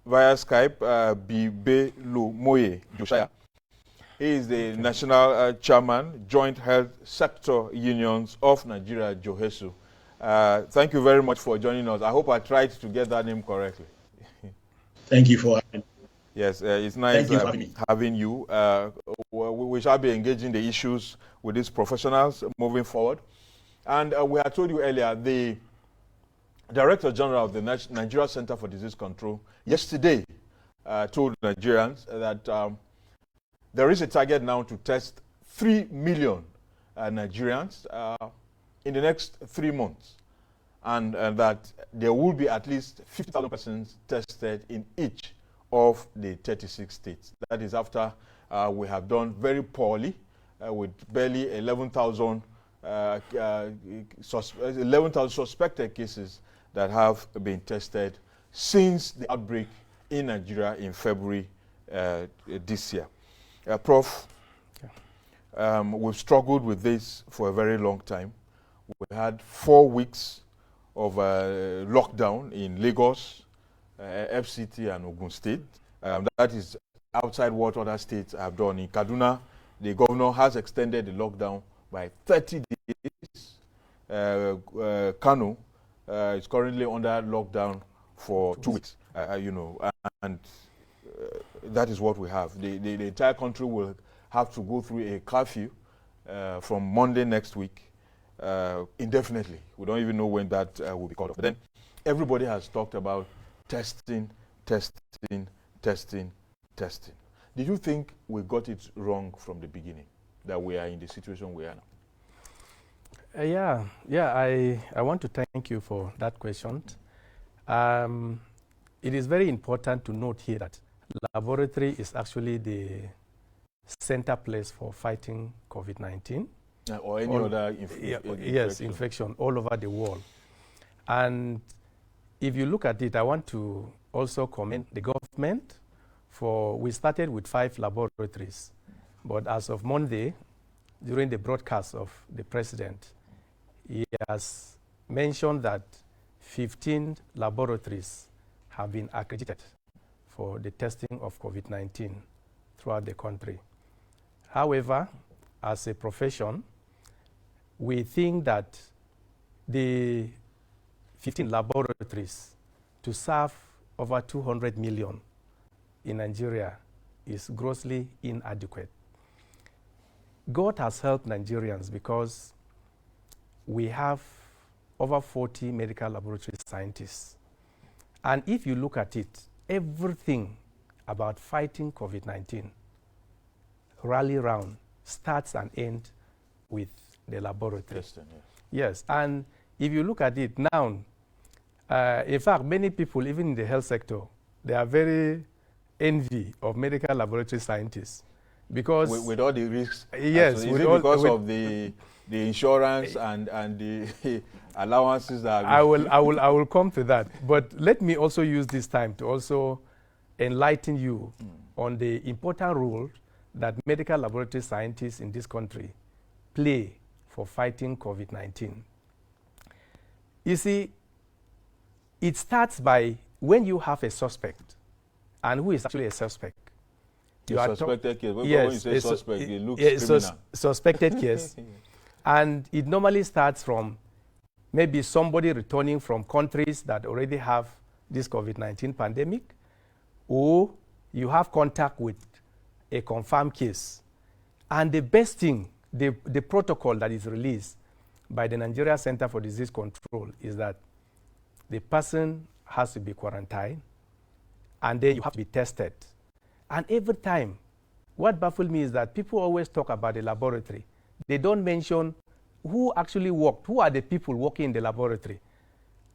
via Skype Biobelemoye Josiah. He is the National Chairman, Joint Health Sector Unions of Nigeria, Johesu. Thank you very much for joining us. I hope I tried to get that name correctly. Thank you for having me. Yes, it's nice having you. We shall be engaging the issues with these professionals moving forward. And we had told you earlier, the Director General of the Nigeria Center for Disease Control yesterday told Nigerians that there is a target now to test 3 million Nigerians in the next 3 months, and that there will be at least 50,000 persons tested in each of the 36 states. That is after we have done very poorly with barely 11,000 suspected cases that have been tested since the outbreak in Nigeria in February this year. Prof, we've struggled with this for a very long time. We had 4 weeks of lockdown in Lagos, FCT and Ogun State. That is outside what other states have done. In Kaduna, the governor has extended the lockdown by 30 days. Kano is currently under lockdown for 2 weeks, and that is what we have. The entire country will have to go through a curfew from Monday next week, indefinitely. We don't even know when that will be called off. But then everybody has talked about testing. Did you think we got it wrong from the beginning, that we are in the situation we are now? I want to thank you for that question. It is very important to note here that laboratory is actually the center place for fighting COVID-19. Or any other infection all over the world. And if you look at it, I want to also commend the government we started with 5 laboratories. But as of Monday, during the broadcast of the president, he has mentioned that 15 laboratories have been accredited for the testing of COVID-19 throughout the country. However, as a profession, we think that the 15 laboratories to serve over 200 million in Nigeria is grossly inadequate. God has helped Nigerians because we have over 40 medical laboratory scientists. And if you look at it, everything about fighting COVID-19 rally round starts and ends with the laboratory. Yes, and if you look at it now, in fact, many people, even in the health sector, they are very envy of medical laboratory scientists because with all the risks. Yes, because of the insurance and the allowances that I will come to that. But let me also use this time to also enlighten you on the important role that medical laboratory scientists in this country play for fighting COVID-19. You see, it starts by when you have a suspect, and who is actually a suspect. You are suspected case. When yes, you say suspect, it looks criminal. Suspected case. And it normally starts from maybe somebody returning from countries that already have this COVID-19 pandemic, or you have contact with a confirmed case. And the best thing, the protocol that is released by the Nigeria Center for Disease Control is that the person has to be quarantined, and then you have to be tested. And every time, what baffles me is that people always talk about the laboratory. They don't mention who actually worked, who are the people working in the laboratory.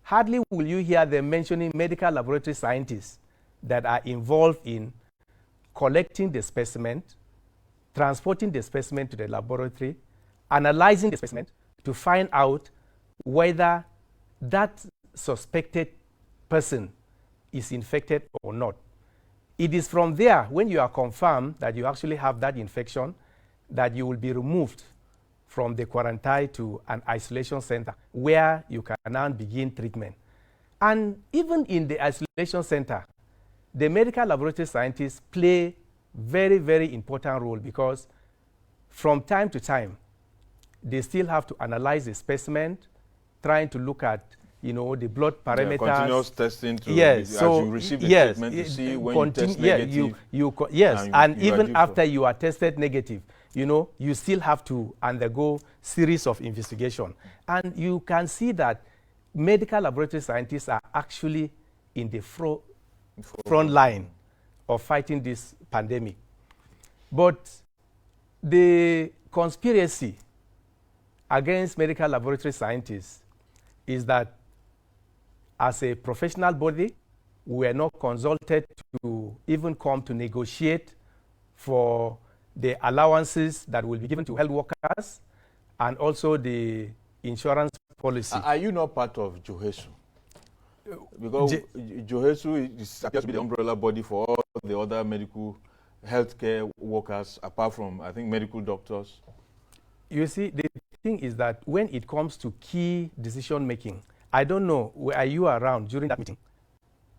Hardly will you hear them mentioning medical laboratory scientists that are involved in collecting the specimen, transporting the specimen to the laboratory, analyzing the specimen to find out whether that suspected person is infected or not. It is from there, when you are confirmed that you actually have that infection, that you will be removed from the quarantine to an isolation center where you can now begin treatment. And even in the isolation center, the medical laboratory scientists play very, very important role, because from time to time, they still have to analyze the specimen, trying to look at, you know, the blood parameters. Yeah, continuous testing to, yes, as so you receive the yes, treatment to see when you test yeah, negative. Yes, and even after you are tested negative, you know, you still have to undergo series of investigation. And you can see that medical laboratory scientists are actually in the front line of fighting this pandemic. But the conspiracy against medical laboratory scientists is that as a professional body, we were not consulted to even come to negotiate for the allowances that will be given to health workers and also the insurance policy. Are you not part of Johesu? Because Johesu appears to be the umbrella body for all the other medical healthcare workers, apart from, I think, medical doctors. You see, the thing is that when it comes to key decision making, I don't know, were you around during that meeting?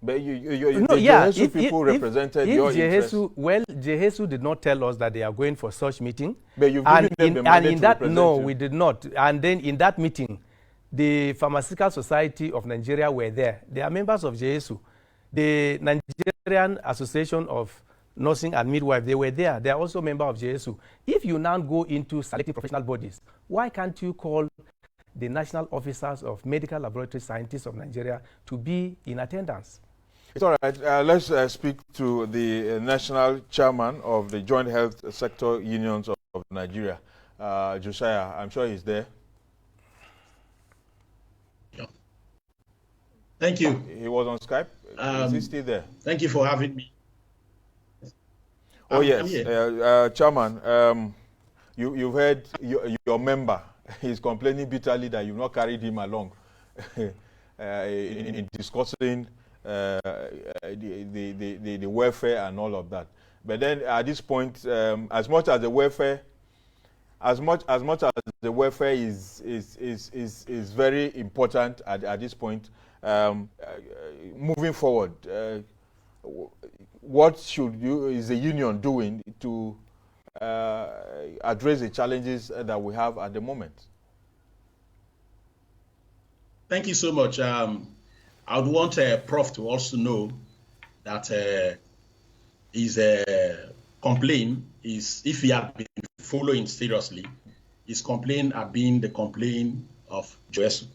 But Johesu people represented your interest. Well, Johesu did not tell us that they are going for such meeting. But you've given them the mandate to represent no, you. we did not. And then in that meeting, the Pharmaceutical Society of Nigeria were there. They are members of Johesu. The Nigerian Association of Nursing and Midwife, they were there. They are also members of Johesu. If you now go into selecting professional bodies, why can't you call the national officers of medical laboratory scientists of Nigeria to be in attendance? It's all right. Let's speak to the national chairman of the Joint Health Sector Unions of Nigeria, Josiah. I'm sure he's there. Thank you. He was on Skype. Is he still there? Thank you for having me. Oh, yes. Chairman, you've heard your member. He's complaining bitterly that you've not carried him along in discussing the welfare and all of that. But then at this point, as much as the welfare is very important at this point, moving forward, what is the union doing to address the challenges that we have at the moment? Thank you so much. I would want Prof to also know that his complaint is, if he had been following seriously, his complaint had been the complaint of Johesu.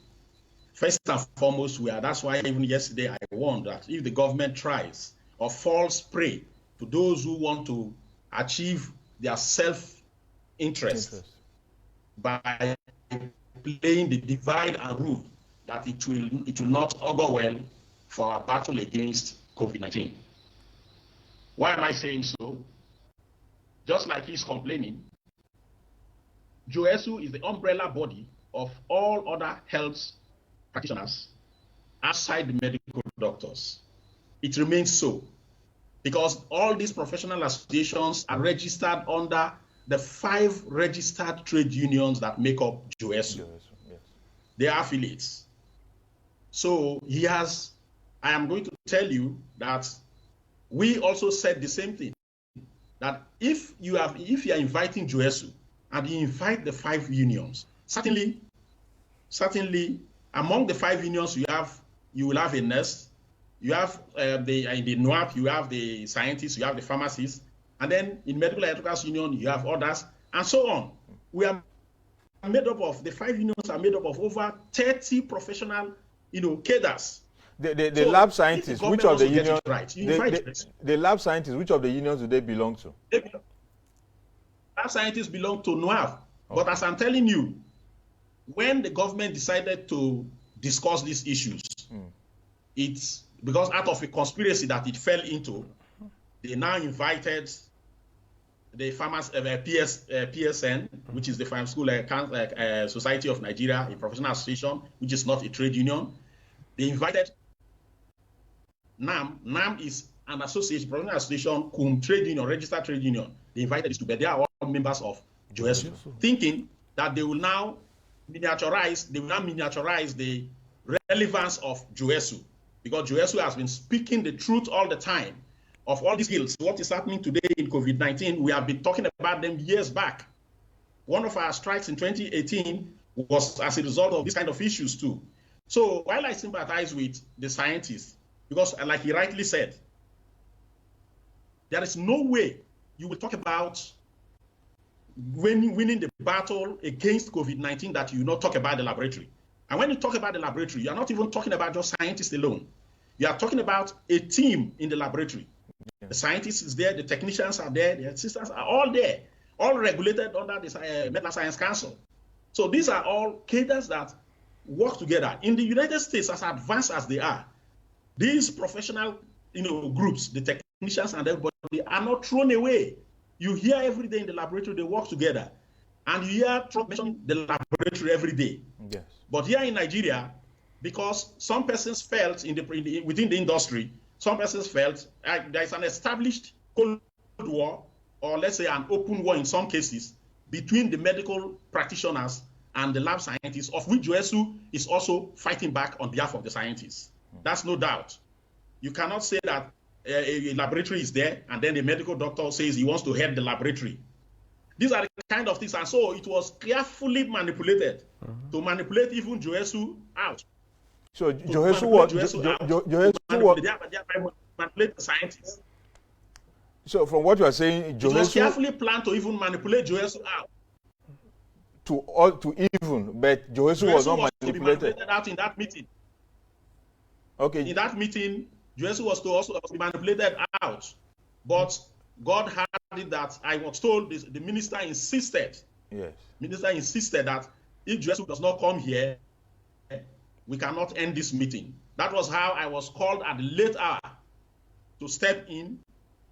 First and foremost, that's why even yesterday I warned that if the government tries or falls prey to those who want to achieve their self-interest by playing the divide and rule, that it will not augur well for our battle against COVID-19. Why am I saying so? Just like he's complaining, Johesu is the umbrella body of all other health practitioners outside the medical doctors. It remains so because all these professional associations are registered under the 5 registered trade unions that make up Johesu. Yes. They are affiliates. So I am going to tell you that we also said the same thing, that if you are inviting Johesu and you invite the 5 unions, certainly among the 5 unions you will have a nurse, you have the NUAP, you have the scientists, you have the pharmacists, and then in medical electricals union you have others, and so on. We are made up of, the 5 unions are made up of over 30 professional, cadres. The lab scientists, which of the unions? Right. The lab scientists, which of the unions do they belong to? Lab scientists belong to NUAP. Okay. But as I'm telling you, when the government decided to discuss these issues, it's because out of a conspiracy that it fell into, they now invited the PSN, which is the Farm School Society of Nigeria, a professional association, which is not a trade union. They invited NAM. NAM is an association, professional association, trade union, registered trade union. They invited this to be. They are all members of Johesu, thinking that they will now miniaturize the relevance of Johesu, because Johesu has been speaking the truth all the time of all these ills, what is happening today in COVID-19, we have been talking about them years back. One of our strikes in 2018 was as a result of these kind of issues too. So while I sympathize with the scientists, because like he rightly said, there is no way you will talk about winning the battle against COVID-19 that you not talk about the laboratory. And when you talk about the laboratory, you are not even talking about just scientists alone. You are talking about a team in the laboratory. Yeah. The scientists is there, the technicians are there, the assistants are all there, all regulated under the Medical Science Council. So these are all cadres that work together. In the United States, as advanced as they are, these professional groups, the technicians and everybody, are not thrown away. You hear every day in the laboratory, they work together. And you hear Trump mention the laboratory every day. Yes. But here in Nigeria, because some persons felt within the industry, some persons felt there is an established Cold War, or let's say an open war in some cases, between the medical practitioners and the lab scientists, of which Johesu is also fighting back on behalf of the scientists. That's no doubt. You cannot say that a laboratory is there and then the medical doctor says he wants to head the laboratory. These are the kind of things, and so it was carefully manipulated to manipulate even Johesu out. So Johesu manipulate the scientists. So from what you are saying, Johesu, it was carefully planned to even manipulate Johesu out. To even, but Johesu was not manipulated out in that meeting. Okay. In that meeting, Johesu was to also be manipulated out, but God had it that I was told the minister insisted. Yes. Minister insisted that if Johesu does not come here, we cannot end this meeting. That was how I was called at the late hour to step in.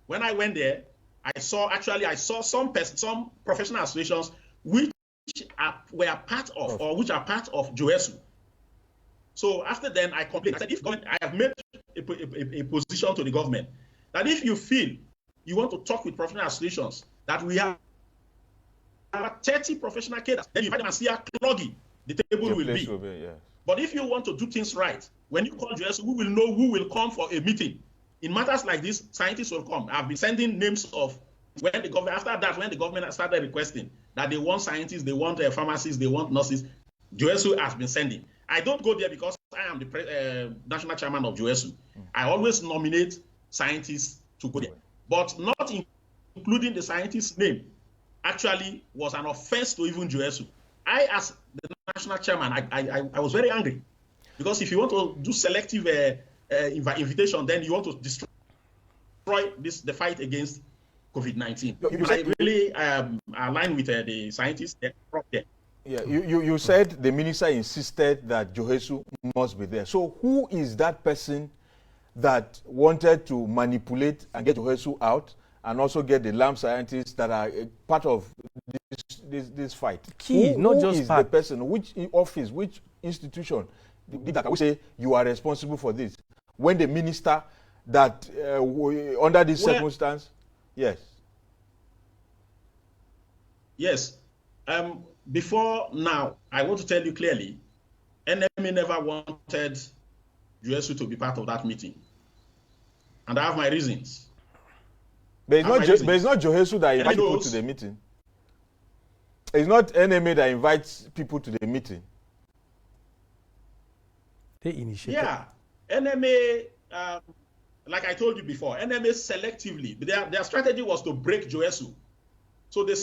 When I went there, I saw some professional associations which were part of, or which are part of Johesu. So after then, I complained. I said, if government, I have made a position to the government that if you feel you want to talk with professional associations, that we have 30 professional cadres, then you invite them and see how cloggy the table will be. Yes. But if you want to do things right, when you call Johesu, we will know who will come for a meeting. In matters like this, scientists will come. I've been sending names of when the government, after that, when the government started requesting that they want scientists, they want pharmacists, they want nurses, Johesu has been sending. I don't go there because I am the national chairman of Johesu. I always nominate scientists to go there. But not including the scientist's name actually was an offense to even Johesu. I, as the national chairman, I was very angry. Because if you want to do selective invitation, then you want to destroy the fight against COVID-19. I really align with the scientists. Yeah, you said the minister insisted that Johesu must be there. So who is that person that wanted to manipulate and get Johesu out and also get the lab scientists that are part of this fight? Who is the person, which office, which institution that we say you are responsible for this? When the minister that under this circumstance, yes. Yes. Before now, I want to tell you clearly, NMA never wanted Johesu to be part of that meeting. And I have my reasons. But it's not Johesu that invites people to the meeting. It's not NMA that invites people to the meeting. They initiate. Yeah. NMA, like I told you before, NMA selectively, their strategy was to break Johesu. So they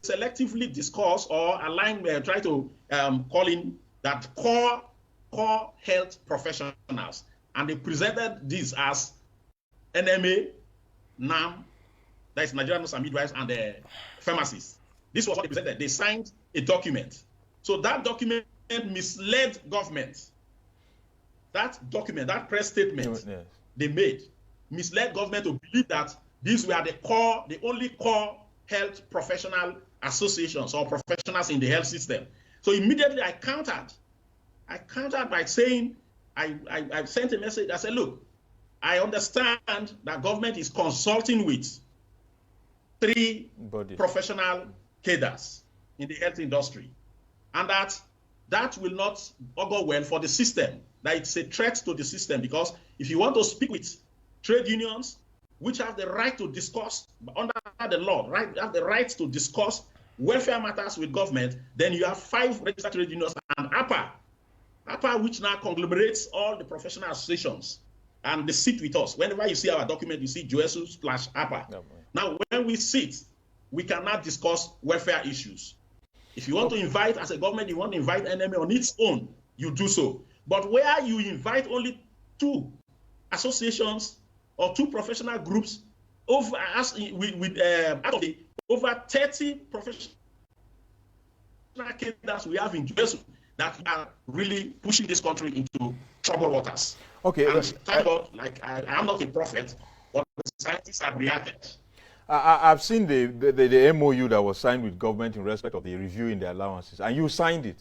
selectively discuss or align, try to call in that core health professionals. And they presented this as NMA, NAM, that is Nigerian Nurses and Midwives, and the pharmacists. This was what they presented. They signed a document. So that document misled government. That document, that press statement they made, misled government to believe that these were the only core health professional associations or professionals in the health system. So immediately I countered by saying, I sent a message. I said, look, I understand that government is consulting with 3 professional cadres in the health industry, and that will not augur well for the system, that it's a threat to the system, because if you want to speak with trade unions, which have the right to discuss under the law, have the right to discuss welfare matters with government. Then you have 5 registered trade unions and APHA, which now conglomerates all the professional associations, and they sit with us. Whenever you see our document, you see Johesu/APHA. Yeah, now, when we sit, we cannot discuss welfare issues. If you want to invite, as a government, you want to invite NMA on its own, you do so. But where you invite only 2 associations or 2 professional groups, over out of the over 30 professional cadres we have in Johesu, that are really pushing this country into troubled waters. Okay. And thank God, like I am not a prophet, but the scientists have reacted. I've seen the MOU that was signed with government in respect of the review in the allowances, and you signed it.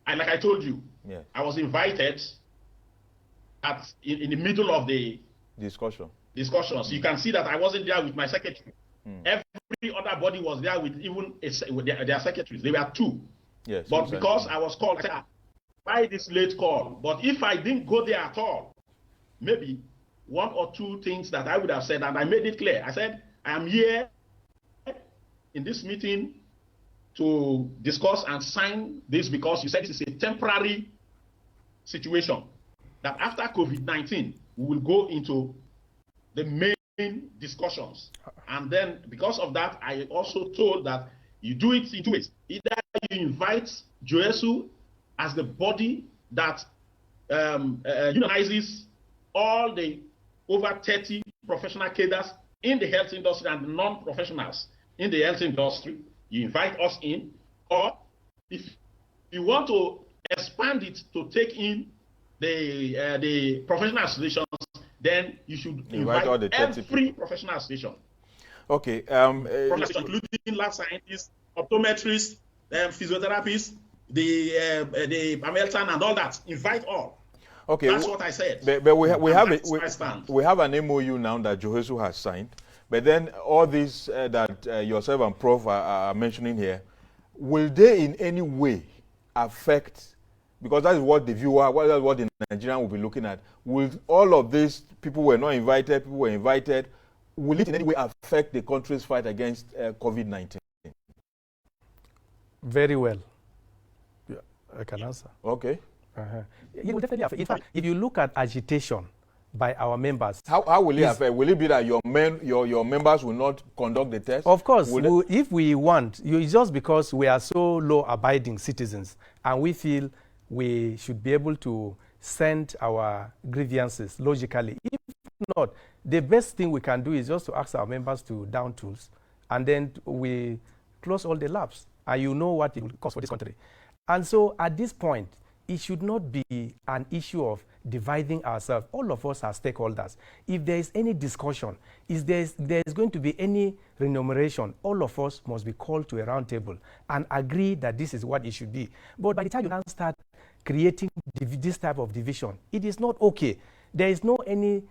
And like I told you, yes, I was invited in the middle of the discussions. You can see that I wasn't there with my secretary. Every other body was there with even with their secretaries. There were 2. Yes. But because I was called, I said, why this late call? But if I didn't go there at all, maybe 1 or 2 things that I would have said, and I made it clear. I said, I am here in this meeting to discuss and sign this because you said this is a temporary situation. That after COVID-19, we will go into the main discussions. And then because of that, I also told that you do it in 2 ways. Either you invite Johesu as the body that unionizes all the over 30 professional cadres in the health industry and non-professionals in the health industry. You invite us in, or if you want to expand it to take in the professional associations, then you should invite all the every professional association. Okay. Including lab scientists, optometrists, physiotherapists, the Hamilton and all that. Invite all. Okay. That's what I said. But we have an MOU now that Johesu has signed. But then all these that yourself and Prof are mentioning here, will they in any way affect, because that is what the viewer, that's what the Nigerian will be looking at, will all of these people were not invited, people were invited, will it in any way affect the country's fight against COVID-19? Very well. Yeah, I can answer. Okay. It will definitely affect. In fact, if you look at agitation by our members, how will it affect? Will it be that your members will not conduct the test? Of course, if we want, it's just because we are so law-abiding citizens, and we feel we should be able to send our grievances logically. If not, the best thing we can do is just to ask our members to down tools, and then we close all the labs, and you know what it will cost for this country. And so at this point, it should not be an issue of dividing ourselves. All of us are stakeholders. If there is any discussion, if there is going to be any remuneration, all of us must be called to a round table and agree that this is what it should be. But by the time you now start creating this type of division, it is not okay. There is no any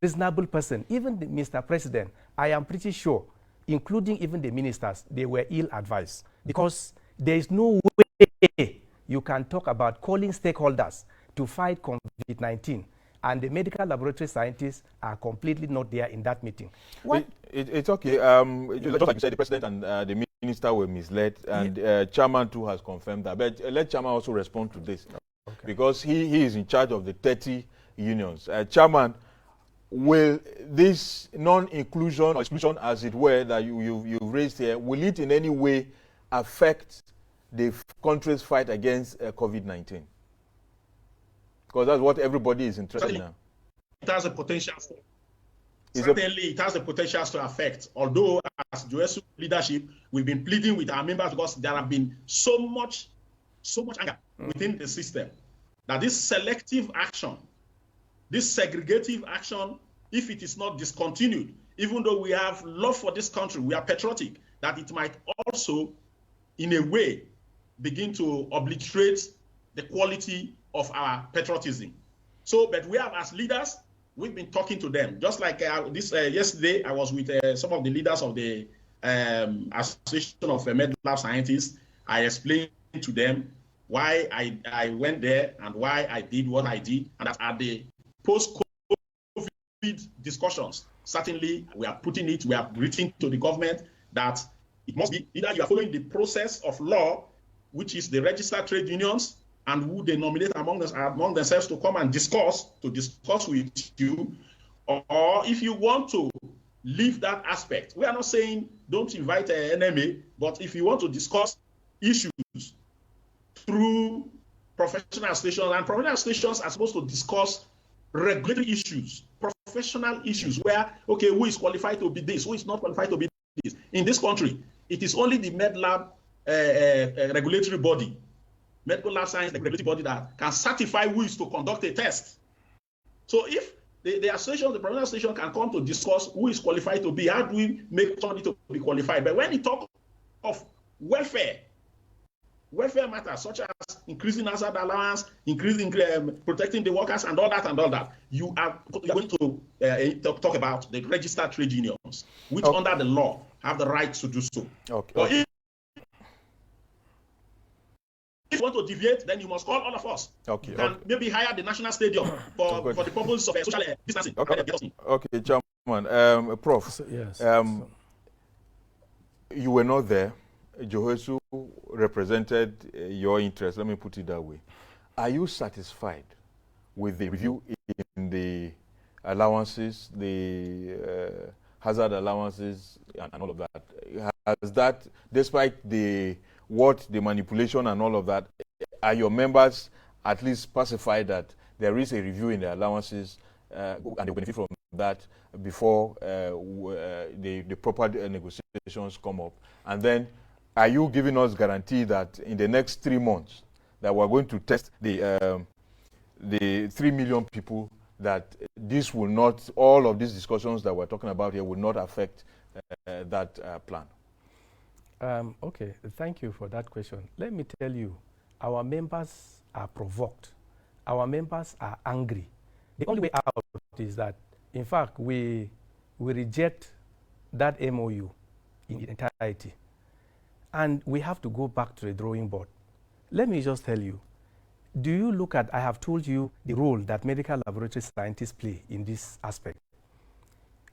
reasonable person, even Mr. President, I am pretty sure, including even the ministers, they were ill-advised, because there is no way you can talk about calling stakeholders to fight COVID-19, and the medical laboratory scientists are completely not there in that meeting. It's okay. Just like you said, the president and the minister were misled, and chairman too has confirmed that. But let chairman also respond to this, because he is in charge of the 30 unions. Chairman, will this non-inclusion or exclusion, as it were, that you've raised here, will it in any way affect the country's fight against COVID-19? Because that's what everybody is interested in now. It has a potential. Certainly, it has the potential to affect. Although, as Johesu leadership, we've been pleading with our members because there have been so much anger within the system that this selective action, this segregative action, if it is not discontinued, even though we have love for this country, we are patriotic, that it might also, in a way, begin to obliterate the quality of our patriotism. So, but we have, as leaders, we've been talking to them. Just like yesterday, I was with some of the leaders of the Association of Med Lab Scientists. I explained to them why I went there and why I did what I did, and that at the post-COVID discussions, certainly we are putting it, we are written to the government that it must be either you are following the process of law, which is the registered trade unions, and who they nominate among themselves to come and discuss with you, or if you want to leave that aspect. We are not saying don't invite an NMA, but if you want to discuss issues through professional stations, and professional stations are supposed to discuss regulatory issues, professional issues, where, okay, who is qualified to be this, who is not qualified to be this. In this country, it is only the MedLab regulatory body, medical lab science regulatory body, that can certify who is to conduct a test. So if the association, the professional association can come to discuss who is qualified to be, how do we make somebody to be qualified? But when you talk of welfare matters, such as increasing hazard allowance, increasing protecting the workers, and all that, you are going to talk about the registered trade unions, which under the law have the right to do so. Okay. But if you want to deviate, then you must call all of us. Okay. You can maybe hire the national stadium for the purpose of social distancing. Okay, Chairman. Prof. So, yes. You were not there. Johesu represented your interest. Let me put it that way. Are you satisfied with the review in the allowances, the hazard allowances, and all of that? Has that, despite the manipulation and all of that, are your members at least pacified that there is a review in the allowances and they benefit from that before the proper negotiations come up? And then, are you giving us guarantee that in the next 3 months that we're going to test the 3 million people, that this will not, all of these discussions that we're talking about here will not affect that plan? Okay, thank you for that question. Let me tell you, our members are provoked. Our members are angry. The only way out is that, in fact, we reject that MOU in its entirety. And we have to go back to the drawing board. Let me just tell you, do you look at, I have told you the role that medical laboratory scientists play in this aspect.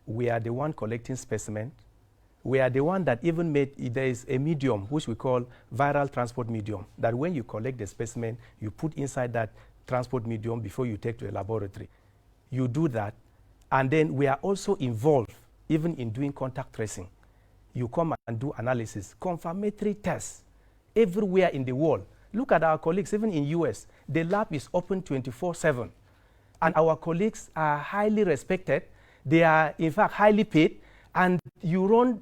We are the one collecting specimens. We are the one that even made, there is a medium which we call viral transport medium, that when you collect the specimen, you put inside that transport medium before you take to a laboratory. You do that, and then we are also involved even in doing contact tracing. You come and do analysis, confirmatory tests everywhere in the world. Look at our colleagues, even in US, the lab is open 24/7. And our colleagues are highly respected. They are, in fact, highly paid. And you run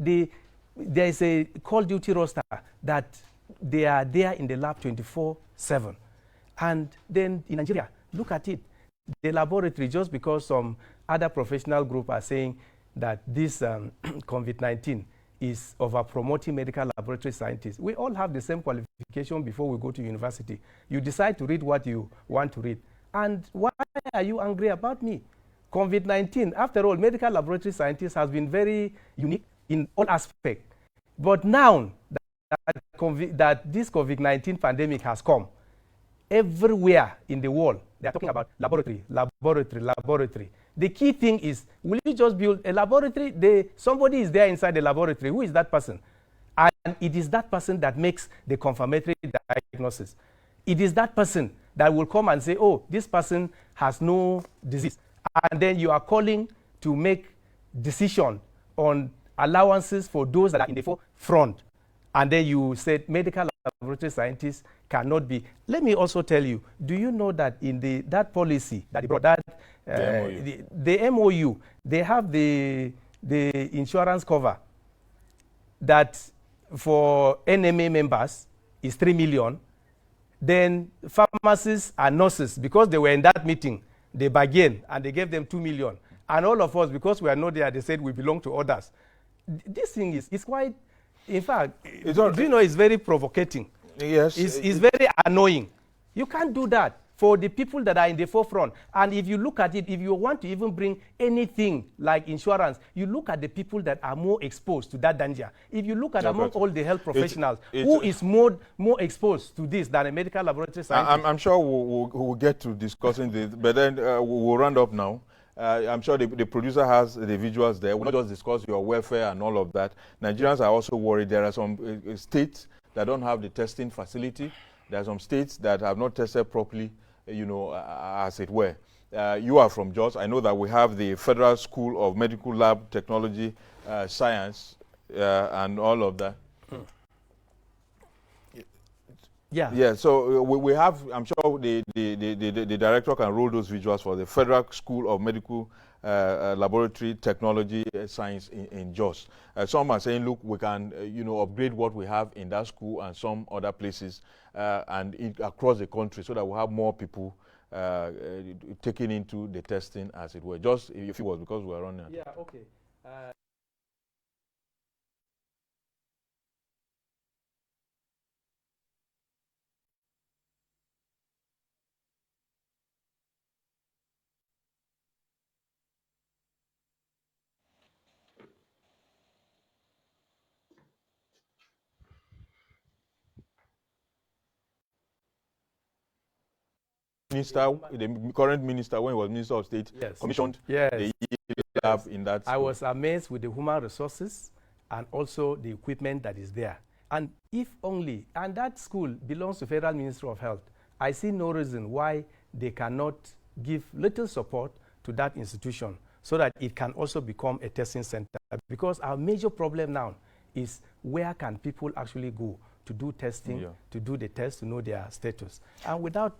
there is a call duty roster that they are there in the lab 24/7. And then in Nigeria, look at it. The laboratory, just because some other professional group are saying that this COVID-19 is over promoting medical laboratory scientists. We all have the same qualification before we go to university. You decide to read what you want to read. And why are you angry about me? COVID-19, after all, medical laboratory scientists has been very unique in all aspects. But now that this COVID-19 pandemic has come, everywhere in the world, they are talking about laboratory. The key thing is, will you just build a laboratory? Somebody is there inside the laboratory. Who is that person? And it is that person that makes the confirmatory diagnosis. It is that person that will come and say, oh, this person has no disease. And then you are calling to make decision on allowances for those that are in the forefront. And then you said medical laboratory scientists cannot be. Let me also tell you, do you know that in that policy that they brought, that the MOU, they have the insurance cover that for NMA members is 3 million. Then pharmacists and nurses, because they were in that meeting, they bargained and they gave them 2 million. And all of us, because we are not there, they said we belong to others. This thing is quite, in fact, do you know, it's very provocating. Yes. It's very annoying. You can't do that. for the people that are in the forefront. And if you look at it, if you want to even bring anything like insurance, you look at the people that are more exposed to that danger. If you look at among all the health professionals, who is more exposed to this than a medical laboratory scientist? I'm sure we'll get to discussing this, but then we'll round up now. I'm sure the producer has the visuals there. We'll not just discuss your welfare and all of that. Nigerians are also worried. There are some states that don't have the testing facility. There are some states that have not tested properly, you know, as it were. You are from Jos. I know that we have the Federal School of Medical Lab Technology, Science, and all of that. Yeah, so we have, I'm sure the director can roll those visuals for the Federal School of Medical Laboratory Technology Science in Jos. Some are saying, look, we can, you know, upgrade what we have in that school and some other places and across the country so that we have more people taking into the testing, as it were. Just if it was because we are running. Yeah, okay. Minister, the current minister, when he was Minister of State, commissioned the lab in that school. I was amazed with the human resources and also the equipment that is there. And if only, and that school belongs to Federal Ministry of Health, I see no reason why they cannot give little support to that institution so that it can also become a testing center. Because our major problem now is where can people actually go to do testing, to do the test, to know their status. And without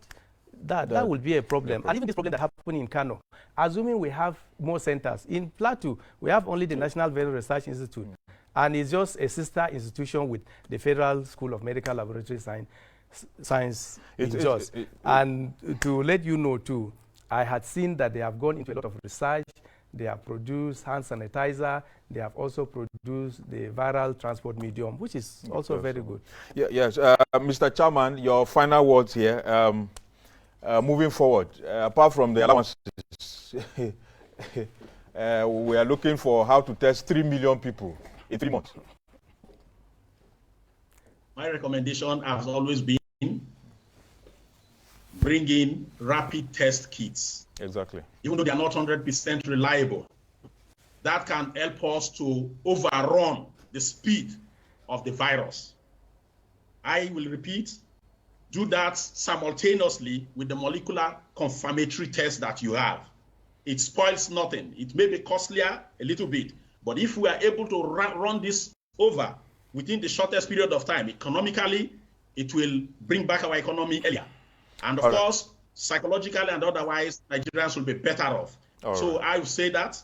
that will be a problem. And even this problem that happened in Kano, assuming we have more centers. In Plateau, we have only the National Venereal Research Institute, and it's just a sister institution with the Federal School of Medical Laboratory Science in Jos. And to let you know, too, I had seen that they have gone into a lot of research. They have produced hand sanitizer. They have also produced the viral transport medium, which is also very good. Yes, Mr. Chairman, your final words here. Moving forward, apart from the allowances, we are looking for how to test 3 million people in 3 months. My recommendation has always been bring in rapid test kits. Exactly. Even though they are not 100% reliable, that can help us to overrun the speed of the virus. I will repeat, do that simultaneously with the molecular confirmatory test that you have. It spoils nothing. It may be costlier a little bit, but if we are able to run this over within the shortest period of time, economically, it will bring back our economy earlier. And of course, psychologically and otherwise, Nigerians will be better off. So I would say that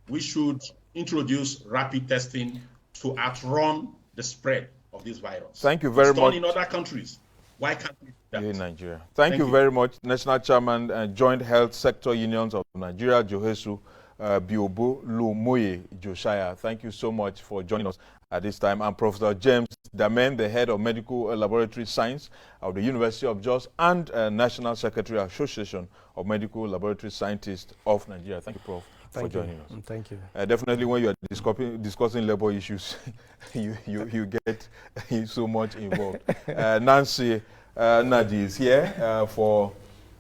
we should introduce rapid testing to outrun the spread of this virus. Thank you very much. In other countres. Why can't we do that? In Nigeria. Thank you very much, National Chairman and Joint Health Sector Unions of Nigeria, Johesu, Biobelemoye Josiah. Thank you so much for joining us at this time. I'm Professor James Damen, the Head of Medical Laboratory Science of the University of Jos and National Secretary Association of Medical Laboratory Scientists of Nigeria. Thank you, Prof, for joining us. Thank you. Definitely when you are discussing labor issues, you get so much involved. Nancy Nadi is here for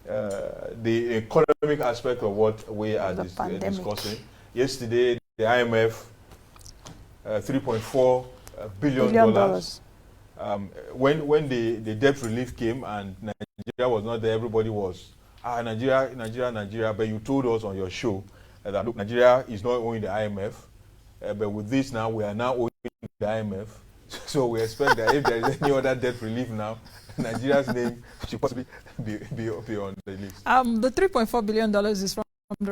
the economic aspect of what we are discussing. Yesterday, the IMF, $3.4 billion. When the debt relief came and Nigeria was not there, everybody was, Nigeria, but you told us on your show that look, Nigeria is not owing the IMF, but with this now, we are now owing the IMF. So we expect that if there is any other debt relief now, Nigeria's name should possibly be on the list. The $3.4 billion is from